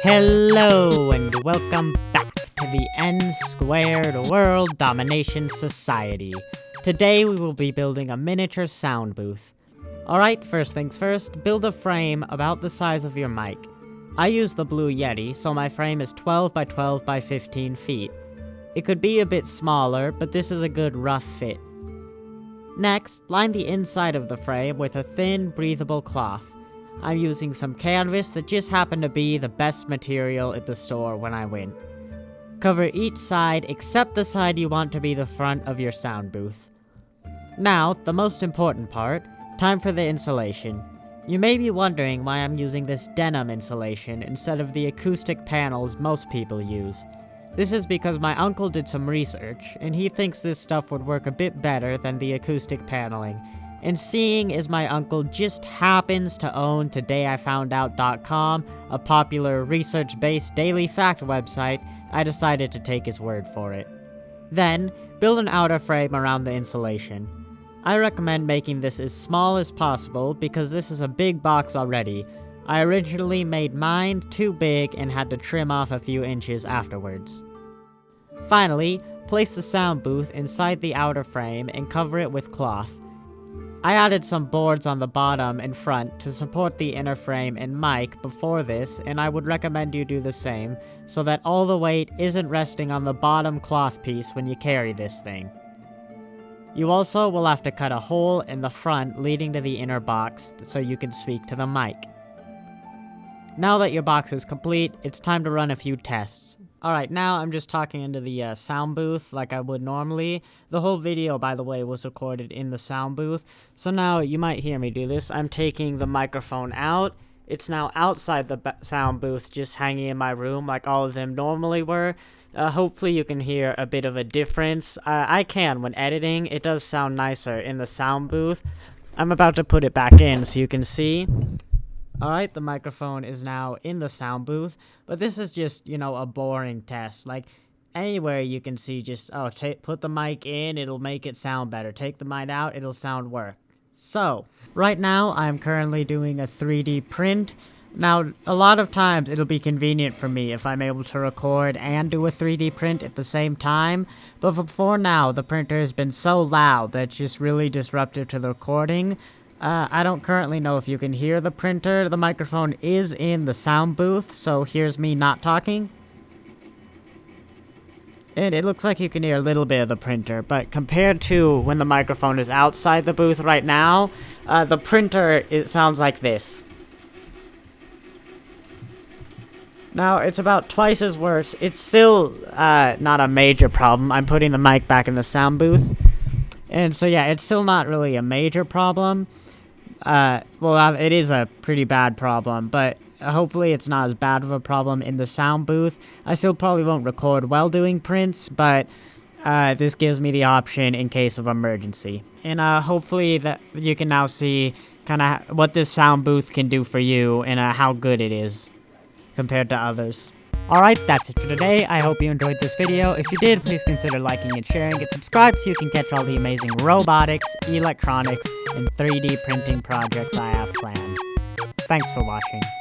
Hello and welcome back to the N-Squared World Domination Society. Today we will be building a miniature sound booth. Alright, first things first, build a frame about the size of your mic. I use the Blue Yeti, so my frame is 12 by 12 by 15 feet. It could be a bit smaller, but this is a good rough fit. Next, line the inside of the frame with a thin, breathable cloth. I'm using some canvas that just happened to be the best material at the store when I went. Cover each side except the side you want to be the front of your sound booth. Now, the most important part, time for the insulation. You may be wondering why I'm using this denim insulation instead of the acoustic panels most people use. This is because my uncle did some research, and he thinks this stuff would work a bit better than the acoustic paneling. And seeing as my uncle just happens to own todayifoundout.com, a popular research-based daily fact website, I decided to take his word for it. Then, build an outer frame around the insulation. I recommend making this as small as possible because this is a big box already. I originally made mine too big and had to trim off a few inches afterwards. Finally, place the sound booth inside the outer frame and cover it with cloth. I added some boards on the bottom and front to support the inner frame and mic before this, and I would recommend you do the same, so that all the weight isn't resting on the bottom cloth piece when you carry this thing. You also will have to cut a hole in the front leading to the inner box so you can speak to the mic. Now that your box is complete, it's time to run a few tests. Alright, now I'm just talking into the sound booth like I would normally. The whole video, by the way, was recorded in the sound booth. So now you might hear me do this. I'm taking the microphone out. It's now outside the sound booth, just hanging in my room like all of them normally were. Hopefully you can hear a bit of a difference. I can when editing. It does sound nicer in the sound booth. I'm about to put it back in so you can see. Alright, the microphone is now in the sound booth, but this is just, a boring test. Like, anywhere you can see just, put the mic in, it'll make it sound better. Take the mic out, it'll sound worse. So, right now, I'm currently doing a 3D print. Now, a lot of times, it'll be convenient for me if I'm able to record and do a 3D print at the same time, but before now, the printer has been so loud that it's just really disruptive to the recording. I don't currently know if you can hear the printer. The microphone is in the sound booth, so here's me not talking. And it looks like you can hear a little bit of the printer, but compared to when the microphone is outside the booth right now, the printer, it sounds like this. Now, it's about twice as worse. It's still not a major problem. I'm putting the mic back in the sound booth. And so, yeah, it's still not really a major problem. It is a pretty bad problem, but hopefully it's not as bad of a problem in the sound booth. I still probably won't record while doing prints, but this gives me the option in case of emergency. And hopefully that you can now see kind of what this sound booth can do for you and how good it is compared to others. Alright, that's it for today. I hope you enjoyed this video. If you did, please consider liking and sharing it. Subscribe so you can catch all the amazing robotics, electronics, and 3D printing projects I have planned. Thanks for watching.